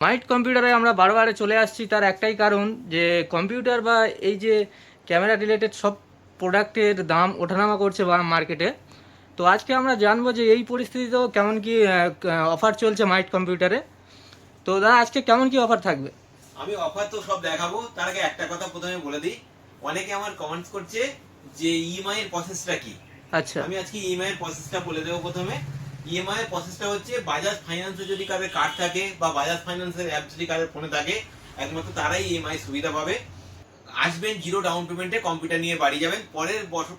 মাইট কম্পিউটারে আমরা বারবার চলে আসছি, তার একটাই কারণ যে কম্পিউটার বা এই যে ক্যামেরা রিলেটেড সব প্রোডাক্টের দাম ওঠানামা করছে বা মার্কেটে। তো আজকে আমরা জানবো যে এই পরিস্থিতিতেও কেমন কি অফার চলছে মাইট কম্পিউটারে। তো দাদা আজকে কেমন কি অফার থাকবে? আমি অফার তো সব দেখাবো, তার আগে একটা কথা প্রথমে বলে দিই। অনেকে আমার কমেন্টস করছে যে ইএমআই এর প্রসেসটা কি। আচ্ছা আমি আজকে ইএমআই এর প্রসেসটা বলে দেবো। প্রথমে ইএমআই এর প্রসেসটা হচ্ছে বাজাজ ফাইন্যান্সে যদি কারোর কার্ড থাকে বা বাজাজ ফাইন্যান্সের অ্যাপ যদি কারোর ফোনে থাকে, একমাত্র তারাই ইএমআই সুবিধা পাবে। আসবেন জিরো ডাউন পেমেন্টে, কম্পিউটার নিয়ে বাড়ি যাবেন,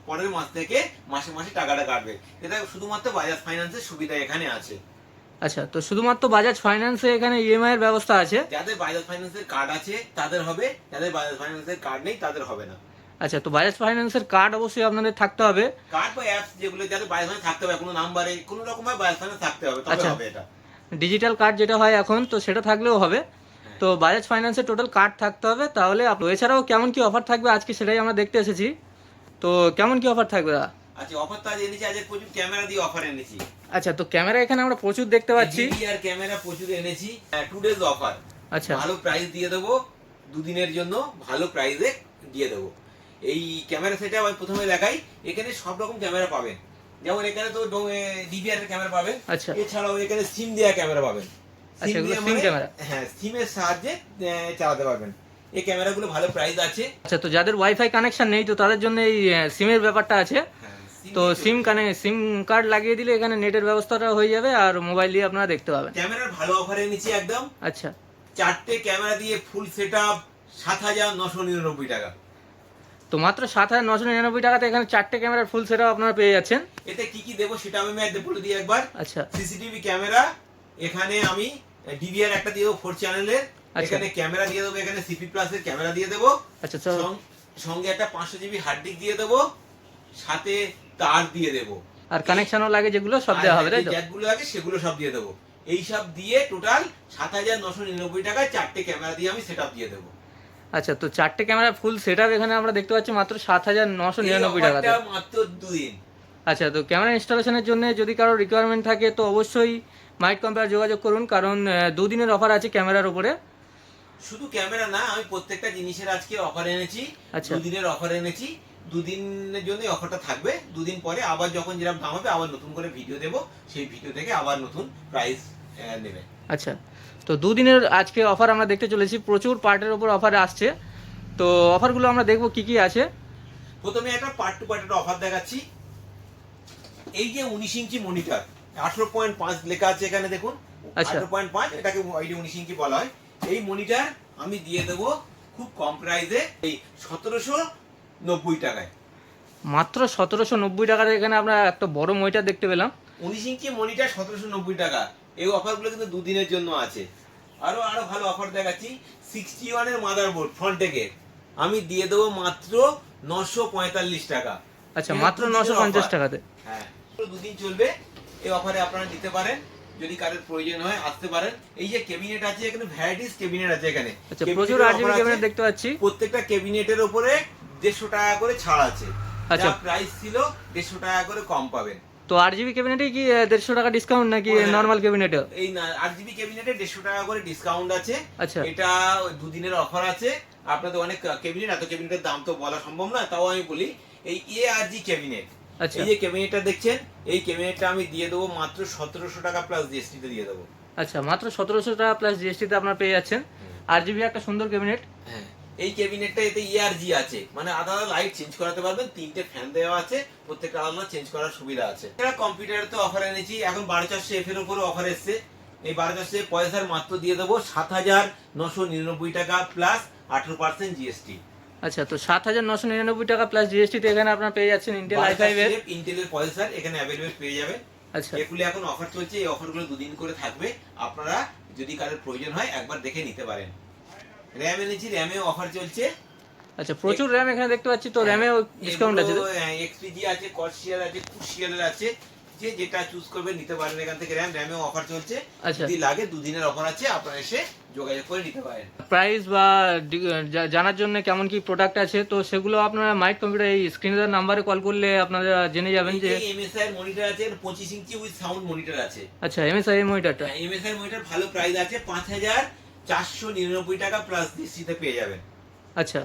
পরের মাস থেকে মাসে মাসে টাকাটা কাটবে। এটা শুধুমাত্র বাজাজ ফাইন্যান্সের সুবিধা এখানে আছে। আচ্ছা, তো শুধুমাত্র বাজাজ ফাইন্যান্সে এখানে ইএমআই এর ব্যবস্থা আছে? যাদের বাজাজ ফাইন্যান্সের কার্ড আছে তাদের হবে, যাদের বাজাজ ফাইন্যান্সের কার্ড নেই তাদের হবে না। আচ্ছা, তো বাজাজ ফাইন্যান্সের কার্ড অবশ্যই আপনাদের থাকতে হবে। কার্ড বা অ্যাপস যেগুলো যাদের বাজাজ ফাইন্যান্স থাকতে হবে, কোনো নাম্বারে কোনো রকম ভাবে বাজাজ ফাইন্যান্স থাকতে হবে, তবে আচ্ছা, হবে এটা। ডিজিটাল কার্ড যেটা হয় এখন, তো সেটা থাকলেও হবে। তো বাজাজ ফাইন্যান্সের টোটাল কার্ড থাকতে হবে তাহলে এছাড়াও কেমন কি অফার থাকবে আজকে সেটাই আমরা দেখতে এসেছি। তো কেমন কি অফার থাকবে দাদা? আচ্ছা, অফার তো আজ এনেছি, আজ প্রচুর ক্যামেরা দিয়ে অফার এনেছি। আচ্ছা, তো ক্যামেরা এখানে আমরা প্রচুর দেখতে পাচ্ছি। আর ক্যামেরা প্রচুর এনেছি, 2 ডেজ অফার। আচ্ছা, ভালো প্রাইস দিয়ে দেবো, দুদিনের জন্য ভালো প্রাইসে দিয়ে দেবো। এই ক্যামেরা সেটা আমি প্রথমে দেখাই। এখানে সব রকম ক্যামেরা পাবেন, যেমন এখানে তো ডিভিআর এর ক্যামেরা পাবেন। আচ্ছা, এছাড়াও এখানে সিম দেওয়া ক্যামেরা পাবেন। আচ্ছা, এগুলো সিম ক্যামেরা? হ্যাঁ, সিমের সাহায্যে চালাতে পারবেন। এই ক্যামেরাগুলো ভালো প্রাইস আছে। আচ্ছা, তো যাদের ওয়াইফাই কানেকশন নেই তো তাদের জন্য এই সিমের ব্যাপারটা আছে। তো সিম কার্ড লাগিয়ে দিলে এখানে নেটের ব্যবস্থাটা হয়ে যাবে আর মোবাইল দিয়ে আপনারা দেখতে পাবেন। ক্যামেরার ভালো অফার এনেছি একদম। আচ্ছা, 4টে ক্যামেরা দিয়ে ফুল সেটআপ ৭,৯৯৯ টাকা। তো মাত্র ৭,৯৯৯ টাকাতে এখানে 4টে ক্যামেরার ফুল সেটআপ আপনারা পেয়ে যাচ্ছেন। এতে কি কি দেবো সেটা আমি বলে দিই একবার। আচ্ছা, সিসিটিভি ক্যামেরা, এখানে আমি ডিভিআর একটা দিয়ে দেবো 4 চ্যানেলের। এখানে ক্যামেরা দিয়ে দেবো, এখানে সিপি প্লাস এর ক্যামেরা দিয়ে দেবো। আচ্ছা, সঙ্গে একটা 500 জিবি হার্ড ডিস্ক দিয়ে দেবো, সাথে তার দিয়ে দেবো, আর কানেকশনও লাগে যেগুলো সব দেওয়া হবে, তাই তো? জ্যাকগুলো লাগে সেগুলো সব দিয়ে দেবো। এই সব দিয়ে টোটাল ৭,৯৯৯ টাকায় 4টে ক্যামেরা দিয়ে আমি সেটআপ দিয়ে দেবো। আচ্ছা, তো 4টে ক্যামেরা ফুল সেটআপ এখানে আমরা দেখতে পাচ্ছি মাত্র ৭,৯৯৯ টাকাতে। মাত্র 2 দিন। আচ্ছা, তো ক্যামেরা ইনস্টলেশনের জন্য যদি কারো রিকোয়ারমেন্ট থাকে তো অবশ্যই মাইট কম্পিউটার যোগাযোগ করুন, কারণ 2 দিনের অফার আছে ক্যামেরার উপরে। শুধু ক্যামেরা না, আমি প্রত্যেকটা জিনিসের আজকে অফার এনেছি। আচ্ছা, 2 দিনের অফার এনেছি। 2 দিনের জন্য অফারটা থাকবে। 2 দিন পরে আবার যখন যেরকম দাম হবে আবার নতুন করে ভিডিও দেবো, সেই ভিডিও থেকে আবার নতুন প্রাইস নেবে। আচ্ছা, তো 2 দিনের আজকে অফার আমরা দেখতে চলেছি, প্রচুর পার্টের উপর অফার আসছে। তো অফারগুলো আমরা দেখবো কি কি আছে। প্রথমে একটা পার্ট টু পার্টের অফার দেখাচ্ছি। এই যে 19 ইঞ্চি মনিটর, 18.5 লেখা আছে এখানে দেখুন। 18.5, এটাকে 19 ইঞ্চি বলা হয়। এই মনিটর আমি দিয়ে দেবো খুব কম প্রাইসে, এই ১৭৯০ টাকায়। মাত্র ১৭৯০ টাকাতে এখানে আমরা একটা বড় মনিটর দেখতে পেলাম। 19 ইঞ্চি মনিটর ১৭৯০ টাকা। এই অফারগুলো কিন্তু 2 দিনের জন্য আছে। আরো ভালো অফার দেখাচ্ছি। 61 এর মাদারবোর্ড ফ্রন্ট থেকে আমি দিয়ে দেবো মাত্র ৯৪৫ টাকা। আচ্ছা, মাত্র ৯৫০ টাকাতে? হ্যাঁ, 2 দিন চলবে এই অফারে, আপনারা নিতে পারেন। যদি কারোর প্রয়োজন হয় আসতে পারেন। এই যে ক্যাবিনেট আছে, এখানে ভ্যারাইটিস ক্যাবিনেট আছে এখানে। আচ্ছা, প্রচুর আরজিবি ক্যাবিনেট দেখতে পাচ্ছি। প্রত্যেকটা ক্যাবিনেটের উপরে 150 টাকা করে ছাড় আছে। আচ্ছা, যা প্রাইস ছিল 150 টাকা করে কম পাবেন। তো আরজিবি ক্যাবিনেটে কি 150 টাকা ডিসকাউন্ট নাকি নরমাল ক্যাবিনেটে? এই না, 8GB ক্যাবিনেটে 150 টাকা করে ডিসকাউন্ট আছে। আচ্ছা, এটা 2 দিনের অফার আছে। আপনাদের অনেক ক্যাবিনেট, এত ক্যাবিনেটের দাম তো বলা সম্ভব না, তাও আমি বলি এই ARG ক্যাবিনেট। আচ্ছা, এই যে ক্যাবিনেটটা দেখছেন, এই ক্যাবিনেটটা আমি দিয়ে দেবো মাত্র ১৭০০ টাকা প্লাস জিএসটি তে দিয়ে দেবো। আচ্ছা, মাত্র ১৭০০ টাকা প্লাস জিএসটি তে আপনারা পেয়ে যাচ্ছেন আরজিবি একটা সুন্দর ক্যাবিনেট। হ্যাঁ, এই ক্যাবিনেটটা এতে ERG আছে, মানে আলাদা লাইট চেঞ্জ করাতে পারবেন। 3টে ফ্যান দেওয়া আছে, প্রত্যেকটা আলাদা চেঞ্জ করার সুবিধা আছে। এটা কম্পিউটারে তো অফার এনেছি। এখন 12400F এর উপরে অফার এসেছে। এই 12400 পয়সার মাত্র দিয়ে দেবো ৭,৯৯৯ টাকা প্লাস 18% জিএসটি। আচ্ছা, তো ৭,৯৯৯ টাকা প্লাস জিএসটি তে এখানে আপনারা পেয়ে যাচ্ছেন ইন্টেল i5 এর ইন্টেলের পয়সার এখানে অ্যাভেলেবল পেয়ে যাবেন। আচ্ছা, এগুলো এখন অফার চলছে। এই অফারগুলো 2 দিন করে থাকবে। আপনারা যদি কারোর প্রয়োজন হয় একবার দেখে নিতে পারেন। র‍্যাম এনেছি, র‍্যামেও অফার চলছে। আচ্ছা, প্রচুর র‍্যাম এখানে দেখতে পাচ্ছি, তো র‍্যামেও ডিসকাউন্ট আছে? এক্সপিজি আছে, কর্সিয়ার আছে, ক্রুশিয়ালের আছে। যে যেটা চুজ করবে নিতে পারেন এখান থেকে। র‍্যামেও অফার চলছে। যদি লাগে 2 দিনের অফার আছে, আপনারা এসে যোগাযোগ করে নিতে পারেন। প্রাইস বা জানার জন্য কেমন কি প্রোডাক্ট আছে তো সেগুলো আপনারা মাইট কম্পিউটার এই স্ক্রিনের নাম্বারে কল করলে আপনারা জেনে যাবেন। যে এমএসআই এর মনিটর আছে, 25 ইঞ্চি উইথ সাউন্ড মনিটর আছে। আচ্ছা, এমএসআই এর মনিটরটা? এমএসআই মনিটর ভালো প্রাইস আছে, ৫,০০০ 499 টাকা প্লাস জিএসটি পেয়ে যাবেন। আচ্ছা,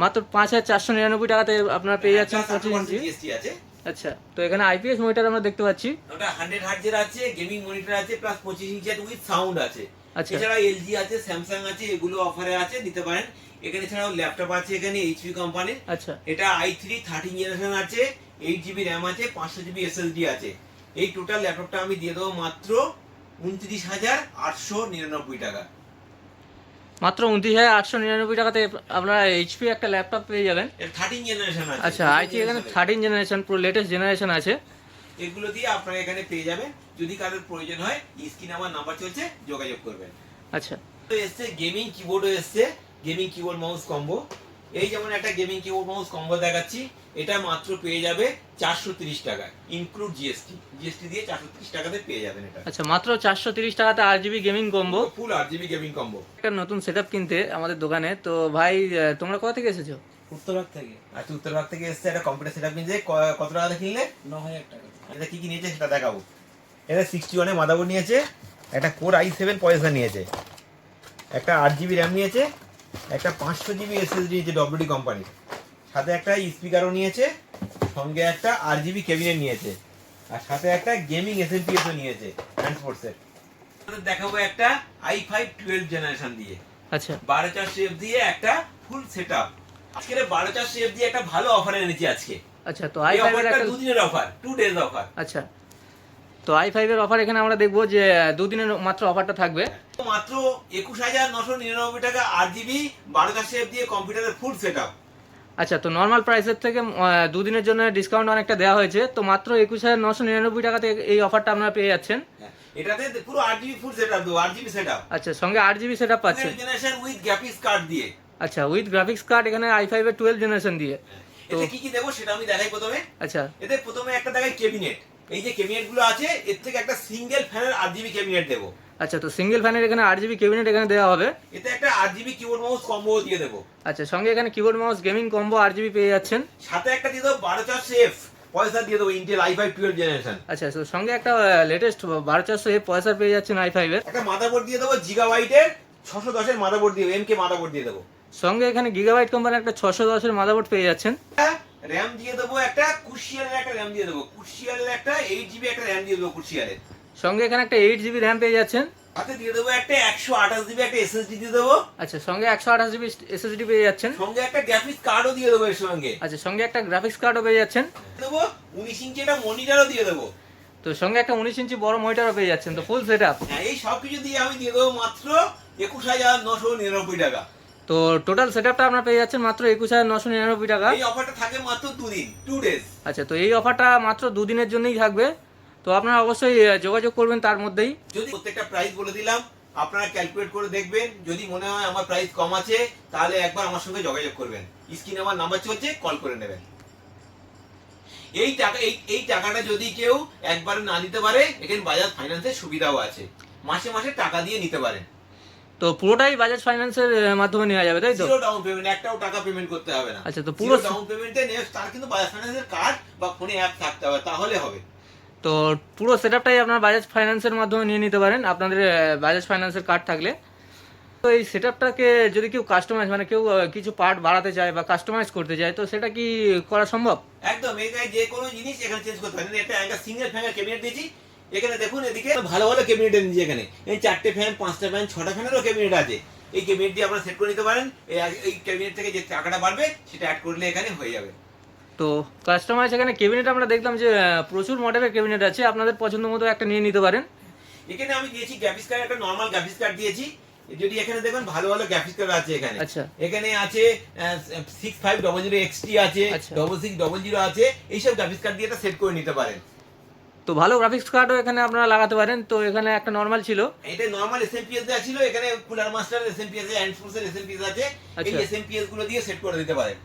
মাত্র 5,499 টাকাতে আপনারা পেয়ে যাচ্ছেন Plus 25 ইঞ্চি। জিএসটি আছে। আচ্ছা, তো এখানে আইপিএস মনিটর আমরা দেখতে পাচ্ছি। ওটা 100 হার্টজের আছে, গেমিং মনিটর আছে, প্লাস 25 ইঞ্চি আছে উইথ সাউন্ড আছে। আচ্ছা। এছাড়া এলজি আছে, স্যামসাং আছে, এগুলো অফারে আছে, নিতে পারেন। এখানে ছাড়াও ল্যাপটপ আছে এখানে এইচপি কোম্পানির। আচ্ছা, এটা i3 13 জেনারেশন আছে, 8GB র্যাম আছে, 500GB SSD আছে। এই টোটাল ল্যাপটপটা আমি দিয়ে দেবো মাত্র 29,899 টাকা। মাত্র 29,899 টাকাতে আপনারা এইচপি একটা ল্যাপটপ পেয়ে যাবেন। এর 13 জেনারেশন আছে। আচ্ছা, আইটি এখানে 13 জেনারেশন, পুরো লেটেস্ট জেনারেশন আছে। এগুলো দিয়ে আপনারা এখানে পেয়ে যাবেন। যদি কারোর প্রয়োজন হয় স্ক্রিনে আমার নাম্বার চলছে, যোগাযোগ করবেন। আচ্ছা, তো এসছে গেমিং কিবোর্ডও এসছে, গেমিং কিবোর্ড মাউস কম্বো। এই যেমন একটা গেমিং কিবোর্ড মাউস কম্বো দেখাচ্ছি, এটা মাত্র পেয়ে যাবে 430 টাকা ইনক্লুড জিএসটি। জিএসটি দিয়ে 430 টাকাতে পেয়ে যাবেন এটা। আচ্ছা, মাত্র 430 টাকাতে আরজিবি গেমিং কম্বো। ফুল আরজিবি গেমিং কম্বো। একটা নতুন সেটআপ কিনতে আমাদের দোকানে। তো ভাই, তোমরা কোথা থেকে এসেছো? উত্তরভাগ থেকে। আচ্ছা, উত্তরভাগ থেকে এসছে একটা কম্পিউটার সেটআপ কিনতে। কত টাকাতে কিনলে? 9,000 টাকা। এটা কি কি নিয়েছে সেটা দেখাবো। এটা 61 এর মাদারবোর্ড নিয়েছে, একটা কোর i7 প্রসেসর নিয়েছে, একটা 8GB র্যাম নিয়েছে, একটা 500GB SSD নিয়েছে ডব্লিউডি কোম্পানির, সাথে একটা স্পিকারও নিয়েছে, সঙ্গে একটা RGB ক্যাবিনেট নিয়েছে, আর সাথে একটা গেমিং এসএমপিএসও নিয়েছে হ্যান্ডফোর্সের। দেখাবো একটা i5 12 জেনারেশন দিয়ে, আচ্ছা, 12400F দিয়ে একটা ফুল সেটআপ। আজকে 12400F দিয়ে একটা ভালো অফার এনেছি আজকে। আচ্ছা, তো এই i5 এর অফারটা একটা, 2 দিনের অফার, 2 ডেজ অফার। আচ্ছা, তো i5 এর অফার এখানে আমরা দেখবো যে 2 দিনের মাত্র অফারটা থাকবে। মাত্র 21,999 টাকা 8GB 12400F দিয়ে কম্পিউটারের ফুল সেটআপ। আচ্ছা, তো নর্মাল প্রাইসের থেকে 2 দিনের জন্য ডিসকাউন্ট অনেকটা দেওয়া হয়েছে, তো মাত্র 21,999 টাকাতে এই অফারটা আপনারা পেয়ে যাচ্ছেন। এটাতে পুরো 8GB ফুল সেটআপ দেবো, 8GB সেটআপ। আচ্ছা, সঙ্গে 8GB সেটআপ পাচ্ছেন। জেনারেশন উইথ গ্রাফিক্স কার্ড দিয়ে। আচ্ছা, উইথ গ্রাফিক্স কার্ড এখানে i5 এর 12 জেনারেশন দিয়ে। তো এতে কি কি দেবো সেটা আমি দেখাই প্রথমে। আচ্ছা, এতে প্রথমে একটা দেখাই ক্যাবিনেট। এই যে ক্যাবিনেট গুলো আছে, এর থেকে একটা সিঙ্গেল ফ্যানের 8GB ক্যাবিনেট দেবো। আচ্ছা, তো সিঙ্গেল ফ্যানের এখানে 8GB ক্যাবিনেট এখানে দেওয়া হবে। এতে একটা 8GB কিবোর্ড মাউস কম্বো দিয়ে দেবো। আচ্ছা, সঙ্গে এখানে keyboard mouse gaming combo 8GB পেয়ে যাচ্ছেন। সাথে একটা দিয়ে দেবো 12400F পয়সা দিয়ে দেবো, ইন্টেল i5 12 জেনারেশন। আচ্ছা, তো সঙ্গে একটা লেটেস্ট 12400F প্রসেসর পেয়ে যাচ্ছেন i5 এর। একটা মাদারবোর্ড দিয়ে দেবো গিগাবাইটের 610 এর মাদারবোর্ড দিয়ে, এমকে মাদারবোর্ড দিয়ে দেবো। সঙ্গে এখানে গিগাবাইট কোম্পানির একটা 610 এর মাদারবোর্ড পেয়ে যাচ্ছেন। র্যাম দিয়ে দেবো, একটা কুশিয়ালের একটা র্যাম দিয়ে দেবো, কুশিয়ালের একটা 8GB একটা র্যাম দিয়ে দেবো কুশিয়ালের। সঙ্গে এখানে একটা 8GB র্যাম পেয়ে যাচ্ছেন। সাথে দিয়ে দেবো একটা 128GB একটা এসএসডি দিয়ে দেবো। আচ্ছা, সঙ্গে 128GB এসএসডি পেয়ে যাচ্ছেন। সঙ্গে একটা গ্রাফিক্স কার্ডও দিয়ে দেবো এর সঙ্গে। আচ্ছা, সঙ্গে একটা গ্রাফিক্স কার্ডও পেয়ে যাচ্ছেন। দেবো 19 ইঞ্চি একটা মনিটরও দিয়ে দেবো। তো সঙ্গে একটা 19 ইঞ্চি বড় মনিটরও পেয়ে যাচ্ছেন। তো ফুল সেটআপ। হ্যাঁ, এই সব কিছু দিয়ে আমি দিয়ে দেবো মাত্র 21,999 টাকা। তো টোটাল সেটআপটা আপনারা পেয়ে যাচ্ছেন মাত্র 21,999 টাকা। এই অফারটা থাকে মাত্র 2 দিন, 2 ডেজ। আচ্ছা, তো এই অফারটা মাত্র 2 দিনের জন্যই থাকবে। তো আপনারা অবশ্যই যোগাযোগ করবেন তার মধ্যেই। যদি প্রত্যেকটা প্রাইস বলে দিলাম, আপনারা ক্যালকুলেট করে দেখবেন। যদি মনে হয় আমার প্রাইস কম আছে, তাহলে একবার আমার সঙ্গে যোগাযোগ করবেন। স্ক্রিনে আমার নাম্বার চলছে, কল করে নেবেন। এই টাকাটা যদি কেউ একবার না দিতে পারে, এখানে বাজাজ ফাইন্যান্সের সুবিধাও আছে, মাসে মাসে টাকা দিয়ে নিতে পারেন। তো পুরোটাই বাজাজ ফাইন্যান্সের মাধ্যমে নেওয়া যাবে, তাই তো? জিরো ডাউন পেমেন্ট, একটাও টাকা পেমেন্ট করতে হবে না। আচ্ছা, তো পুরো ডাউন পেমেন্টে তার কিন্তু বাজাজ ফাইন্যান্সের কার্ড বা ফোনে অ্যাপ থাকতে হবে, তাহলে হবে। তো পুরো সেটআপটাই আপনারা বাজাজ ফাইন্যান্সের মাধ্যমে নিয়ে নিতে পারেন আপনাদের বাজাজ ফাইন্যান্সের কার্ড থাকলে। তো এই সেটআপটাকে যদি কেউ কাস্টমাইজ, মানে কেউ কিছু পার্ট বাড়াতে চায় বা কাস্টমাইজ করতে চায়, তো সেটা কি করা সম্ভব? একদম, এখানে যে কোনো জিনিস এখানে চেঞ্জ করতে পারেন। একটা সিঙ্গেল ফ্যানের ক্যাবিনেট দিয়েছি এখানে, দেখুন এদিকে ভালো ভালো ক্যাবিনেট এনেছি। এখানে এই 4টে ফ্যান, 5টা ফ্যান, 6টা ফ্যানেরও ক্যাবিনেট আছে। এই ক্যাবিনেট দিয়ে আপনারা সেট করে নিতে পারেন। এই ক্যাবিনেট থেকে যে টাকাটা বাড়বে সেটা অ্যাড করলে এখানে হয়ে যাবে। তো কাস্টমাইজ এখানে ক্যাবিনেট আমরা দেখলাম যে প্রচুর মডেলের ক্যাবিনেট আছে, আপনাদের পছন্দ মতো একটা নিয়ে নিতে পারেন। এখানে আমি দিয়েছি গ্রাফিক্স কার্ড, একটা নরমাল গ্রাফিক্স কার্ড দিয়েছি। যদি এখানে দেখুন ভালো ভালো গ্রাফিক্স কার্ড আছে এখানে। আচ্ছা, এখানে আছে 6500 XT আছে, আচ্ছা। 6600 আছে। এইসব গ্রাফিক্স কার্ড দিয়ে এটা সেট করে নিতে পারেন। তো ভালো গ্রাফিক্স কার্ডও এখানে আপনারা লাগাতে পারেন। তো এখানে একটা নর্মাল ছিল, এটা নরমাল এসএমপিএস দেওয়া ছিল। এখানে কুলার মাস্টার এসএমপিএস এর হ্যান্ডফোর্সের এসএমপিএস আছে। এই আচ্ছা। এসএমপিএস গুলো দিয়ে সেট করে দিতে পারেন।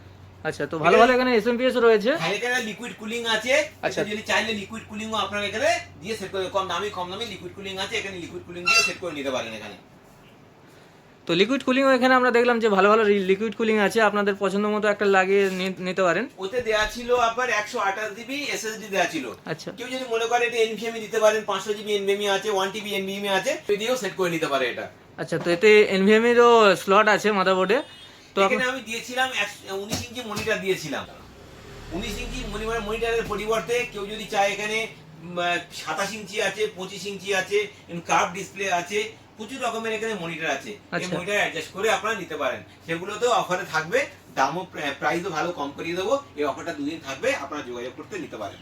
আচ্ছা, তো ভালো ভালো এখানে এসএমপিএস রয়েছে। আর এখানে লিকুইড কুলিং আছে। আচ্ছা। যদি চাইলে লিকুইড কুলিংও আপনারা এখানে দিয়ে সেট করে, কম দামি লিকুইড কুলিং আছে। এখানে লিকুইড কুলিং দিয়ে সেট করে নিতে পারেন এখানে। তো লিকুইড কুলিংও এখানে আমরা দেখলাম যে ভালো ভালো লিকুইড কুলিং আছে, আপনাদের পছন্দ মতো একটা লাগিয়ে নিতে পারেন। ওতে দেয়া ছিল আপনার 128GB SSD দেয়া ছিল। আচ্ছা, কেউ যদি মনে করে এটা NVMe দিতে পারেন, 500GB NVMe আছে, 1TB NVMe আছে, দিয়েও সেট করে নিতে পারে এটা। আচ্ছা, তো এতে এনভিএমেরও স্লট আছে মাদারবোর্ডে। তো এখানে আমি দিয়েছিলাম 19 ইঞ্চি মনিটর দিয়েছিলাম। 19 ইঞ্চি মনিটরের পরিবর্তে কেউ যদি চায় এখানে 27 ইঞ্চি আছে, 25 ইঞ্চি আছে, কার্ভ ডিসপ্লে আছে, প্রচুর রকমের এখানে মনিটর আছে। এই আচ্ছা। মনিটর অ্যাডজাস্ট করে আপনারা নিতে পারেন। সেগুলোতেও অফারে থাকবে, দামও প্রাইসও ভালো কম করিয়ে দেবো। এই অফারটা 2 দিন থাকবে, আপনারা যোগাযোগ করতে নিতে পারেন।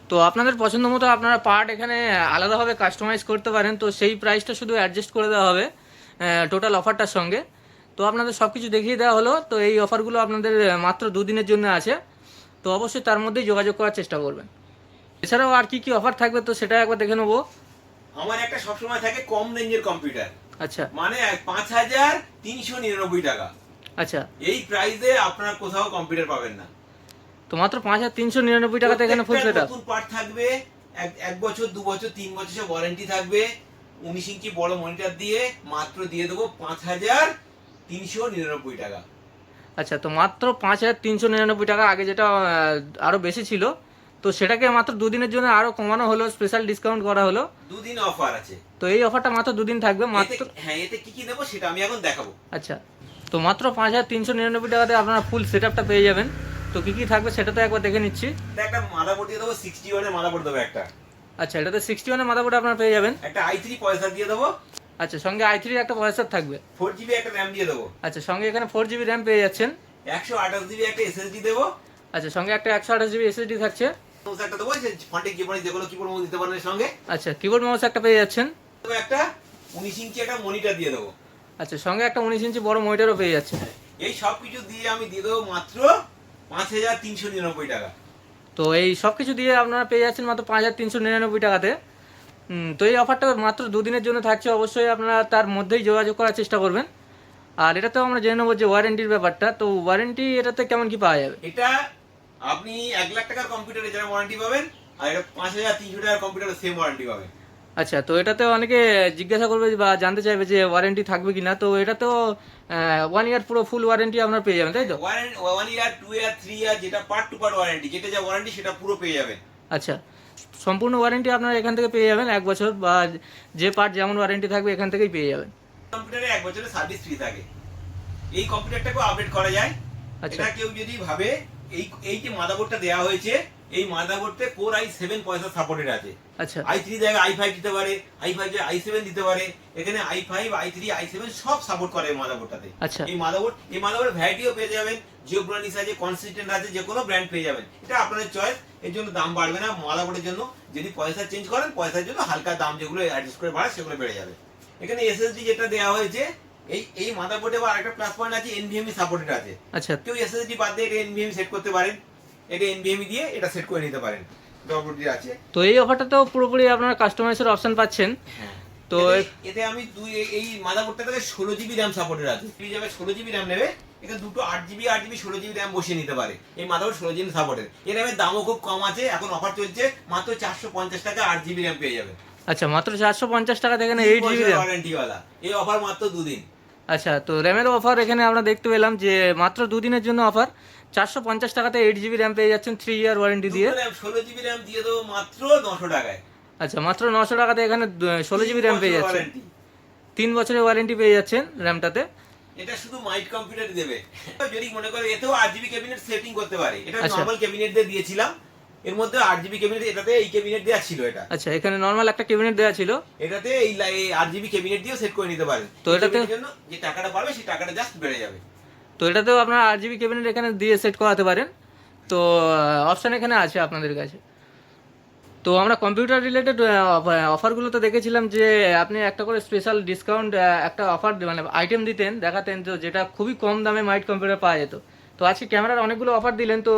তো আপনাদের পছন্দ মতো আপনারা পার্ট এখানে আলাদাভাবে কাস্টমাইজ করতে পারেন, তো সেই প্রাইসটা শুধু অ্যাডজাস্ট করে দেওয়া হবে টোটাল অফারটার সঙ্গে। তো আপনাদের সব কিছু দেখিয়ে দেওয়া হলো। তো এই অফারগুলো আপনাদের মাত্র 2 দিনের জন্য আছে, তো অবশ্যই তার মধ্যেই যোগাযোগ করার চেষ্টা করবেন। এছাড়াও আর কি কি অফার থাকবে তো সেটা একবার দেখে নেবো। আমার একটা সবসময় থাকে কম রেঞ্জের কম্পিউটার, আচ্ছা। মানে 5399 টাকা। আচ্ছা, এই প্রাইসে আপনারা কোথাও কম্পিউটার পাবেন না। তো মাত্র 5399 টাকাতে এখানে ফুল সেট আপ। নতুন পার্ট থাকবে, 1 বছর 2 বছর 3 বছর ওয়ারেন্টি থাকবে। 19 ইঞ্চি বড় মনিটর দিয়ে মাত্র দিয়ে দেবো 5399 টাকা। আচ্ছা, তো মাত্র 5399 টাকা, আগে যেটা আরো বেশি ছিল, তো সেটাকে মাত্র 2 দিনের জন্য আরো কমানো হলো, স্পেশাল ডিসকাউন্ট করা হলো। 2 দিন অফার আছে। তো এই অফারটা মাত্র 2 দিন থাকবে মাত্র। হ্যাঁ, এতে কি কি দেবো সেটা আমি এখন দেখাবো। আচ্ছা, তো মাত্র 5399 টাকাতে আপনারা ফুল সেট আপটা পেয়ে যাবেন। তো কি কি থাকবে সেটা তো একবার দেখে নিচ্ছি। একটা মাদারবোর্ড দিয়ে দেবো, 61 এর মাদারবোর্ড দেবো একটা। আচ্ছা, এটাতে 61 এর মাদারবোর্ড আপনারা পেয়ে যাবেন। একটা i3 প্রসেসর দিয়ে দেবো। আচ্ছা, সঙ্গে i3 এর একটা প্রসেসর থাকবে। 4GB একটা RAM দিয়ে দেবো। আচ্ছা, সঙ্গে এখানে 4GB RAM পেয়ে যাচ্ছেন। 128GB একটা SSD দেবো। আচ্ছা, সঙ্গে একটা 128GB SSD থাকছে। মাউস একটা দেবো, যে ফন্টে কিবোর্ডে যেগুলো কিবোর্ড মাউস দিতে পারেন এর সঙ্গে। আচ্ছা, কিবোর্ড মাউস একটা পেয়ে যাচ্ছেন। তবে একটা 19 ইঞ্চি একটা মনিটর দিয়ে দেবো। আচ্ছা, সঙ্গে একটা 19 ইঞ্চি বড় মনিটরও পেয়ে যাচ্ছেন। এই সব কিছু দিয়ে আমি দিয়ে দেবো মাত্র 5399 টাকা। তো এই সব কিছু দিয়ে আপনারা পেয়ে যাচ্ছেন মাত্র 5399 টাকাতে। তো এই অফারটা মাত্র 2 দিনের জন্য থাকছে, অবশ্যই আপনারা তার মধ্যেই যোগাযোগ করার চেষ্টা করবেন। আর এটাতেও আমরা জেনে নেবো যে ওয়ারেন্টির ব্যাপারটা, তো ওয়ারেন্টি এটাতে কেমন কি পাওয়া যাবে? এটা আপনি 1 লাখ টাকার কম্পিউটারে যারা ওয়ারেন্টি পাবেন, আর এটা 5300 টাকার কম্পিউটারে সেম ওয়ারেন্টি পাবেন। আচ্ছা, তো এটাতে অনেকে জিজ্ঞাসা করবে বা জানতে চাইবে যে ওয়ারেন্টি থাকবে কিনা, তো এটাতেও 1 ইয়ার পুরো ফুল ওয়ারেন্টি আপনারা পেয়ে যাবেন, তাই তো? 1 ইয়ার, 2 ইয়ার, 3 ইয়ার, যেটা পার্ট টু পার্ট ওয়ারেন্টি, যেটা যা ওয়ারেন্টি সেটা পুরো পেয়ে যাবেন। আচ্ছা, সম্পূর্ণ ওয়ারেন্টি আপনারা এখান থেকে পেয়ে যাবেন, 1 বছর বা যে পার্ট যেমন ওয়ারেন্টি থাকবে এখান থেকেই পেয়ে যাবেন। কম্পিউটারে 1 বছরের সার্ভিস ফ্রি থাকে। এই কম্পিউটারটাকেও আপডেট করা যায়। আচ্ছা। এটা কেউ যদি ভাবে, এই যে মাদারবোর্ডটা দেওয়া হয়েছে, এই মাদারবোর্ডে কোর i7 প্রসেসর সাপোর্টেড আছে। আচ্ছা। i3 জায়গায় i5 দিতে পারে, i5 জায়গায় i7 দিতে পারে। এখানে i5, i3, i7 সব সাপোর্ট করে এই মাদারবোর্ডটাতে। আচ্ছা। এই মাদারবোর্ড ভ্যারাইটিও পেয়ে যাবেন, জিওব্রানিস আছে, কনসিস্টেন্ট আছে, যে কোনো ব্র্যান্ড পেয়ে যাবেন। এটা আপনাদের চয়েস, এর জন্য দাম বাড়বে না মাদারবোর্ডের জন্য। যদি পয়সা চেঞ্জ করেন, পয়সার জন্য হালকা দাম যেগুলো অ্যাডজাস্ট করে বাড়ে সেগুলো বেড়ে যাবে। এখানে এসএসডি যেটা দেওয়া হয়েছে, এই মাদারবোর্ডে আবার আরেকটা প্লাস পয়েন্ট আছে, এনভিএমই সাপোর্টেড আছে। আচ্ছা, কেউ এসএসডি বাদ দিয়ে এটা এনভিএমই সেট করতে পারেন, এটা এনভিএমই দিয়ে এটা সেট করে নিতে পারেন। ডব্লিউডি আছে। তো এই অফারটাতেও পুরোপুরি আপনারা কাস্টমাইজের অপশন পাচ্ছেন। হ্যাঁ, তো এতে আমি এই মাদারবোর্ডটা থেকে 16GB RAM সাপোর্টেড আছে। তুমি যাবে 16GB RAM নেবে, এখানে দুটো 8GB 16GB RAM বসিয়ে নিতে পারে। এই মাদারবোর্ড 16GB সাপোর্টেড। এর RAM এর দামও খুব কম আছে, এখন অফার চলছে, মাত্র 450 টাকা 8GB RAM পেয়ে যাবে। আচ্ছা, মাত্র 450 টাকা থেকে 8GB RAM ওয়ারেন্টি ওয়ালা। এই অফার মাত্র 2 দিন। আচ্ছা, তো র্যামের অফার এখানে আমরা দেখতে পেলাম যে মাত্র 2 দিনের জন্য অফার, 450 টাকাতে 8GB RAM পেয়ে যাচ্ছেন 3 ইয়ার ওয়ারেন্টি দিয়ে। 16GB RAM দিয়ে দেবো মাত্র 900 টাকায়। আচ্ছা, মাত্র 900 টাকাতে এখানে 16GB RAM পেয়ে যাচ্ছেন, 3 বছরের ওয়ারেন্টি পেয়ে যাচ্ছেন র্যামটাতে। এটা শুধু মাইট কম্পিউটার দেবে। যদি মনে করে এতেও 8GB ক্যাবিনেট সেটিং করতে পারে। এটা আচ্ছা। নরমাল ক্যাবিনেট দিয়ে দিয়েছিলাম, এর মধ্যে 8GB ক্যাবিনেট, এটাতে এই ক্যাবিনেট দেওয়া ছিল। এটা আচ্ছা, এখানে নরমাল একটা ক্যাবিনেট দেওয়া ছিল, এটাতে এই 8GB ক্যাবিনেট দিয়েও সেট করে নিতে পারেন। তো এটাতে জন্য যে টাকাটা পাবে সেই টাকাটা জাস্ট বেড়ে যাবে। তো এটাতেও আপনারা 8GB ক্যাবিনেট এখানে দিয়ে সেট করাতে পারেন। তো অপশান এখানে আছে আপনাদের কাছে। তো আমরা কম্পিউটার রিলেটেড অফারগুলো তো দেখেছিলাম যে আপনি একটা করে স্পেশাল ডিসকাউন্ট একটা অফার মানে আইটেম দিতেন, দেখাতেন, তো যেটা খুবই কম দামে মাইট কম্পিউটার পাওয়া যেত। তো আজকে ক্যামেরার অনেকগুলো অফার দিলেন, তো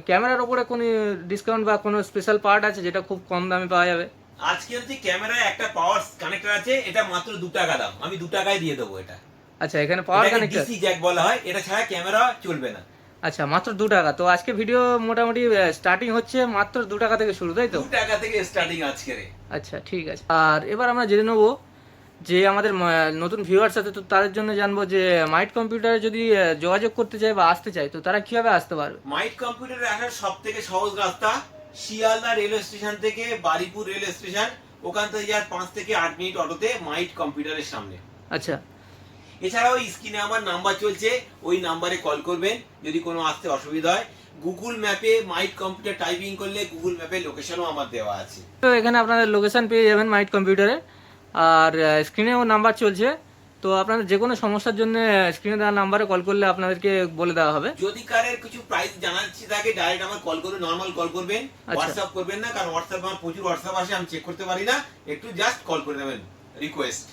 ক্যামেরার ওপরে কোনো ডিসকাউন্ট বা কোনো স্পেশাল পার্ট আছে যেটা খুব কম দামে পাওয়া যাবে? আজকে হচ্ছে ক্যামেরায় একটা পাওয়ার কানেক্টর আছে, এটা মাত্র 2 টাকা দাম, আমি 2 টাকায় দিয়ে দেবো এটা। আচ্ছা, এখানে পাওয়ার কানেক্টর, ডিসি জ্যাক বলা হয়, এটা ছাড়া ক্যামেরা চলবে না। আচ্ছা, মাত্র 2 টাকা। তো আজকে ভিডিও মোটামুটি স্টার্টিং হচ্ছে মাত্র 2 টাকা থেকে শুরু, তাই তো? 2 টাকা থেকে স্টার্টিং আজকে। আচ্ছা, ঠিক আছে। আর এবার আমরা জেনে নেবো যে আমাদের নতুন ভিউয়ার্স আছে, তো তাদের জন্য জানবো যে মাইট কম্পিউটারে যদি যোগাযোগ করতে চায় বা আসতে চায়, তো তারা কিভাবে আসতে পারবে? মাইট কম্পিউটারে আসার সব থেকে সহজ রাস্তা, শিয়ালদা রেলওয়ে স্টেশন থেকে বারিপুর রেলওয়ে স্টেশন, ওখান থেকে যার 5 থেকে 8 মিনিট অটোতে মাইট কম্পিউটারের সামনে। আচ্ছা, এছাড়াও স্ক্রিনে আমার নাম্বার চলছে, ওই নাম্বারে কল করবেন যদি কোনো আসতে অসুবিধা হয়। গুগল ম্যাপে মাইট কম্পিউটার টাইপিং করলে গুগল ম্যাপে লোকেশনও আমার দেওয়া আছে। তো এখানে আপনাদের লোকেশন পেয়ে যাবেন মাইট কম্পিউটারে, আর স্ক্রিনেও নাম্বার চলছে। তো আপনাদের যে কোনো সমস্যার জন্য স্ক্রিনে দেওয়া নাম্বারে কল করলে আপনাদেরকে বলে দেওয়া হবে। যদি কারের কিছু প্রাইস জানাচ্ছি থাকে ডাইরেক্ট আমার কল করুন, নর্মাল কল করবেন, আচ্ছা। হোয়াটসঅ্যাপ করবেন না, কারণ হোয়াটসঅ্যাপ আমার প্রচুর হোয়াটসঅ্যাপ আসে, আমি চেক করতে পারি না, একটু জাস্ট কল করে দেবেন, রিকোয়েস্ট।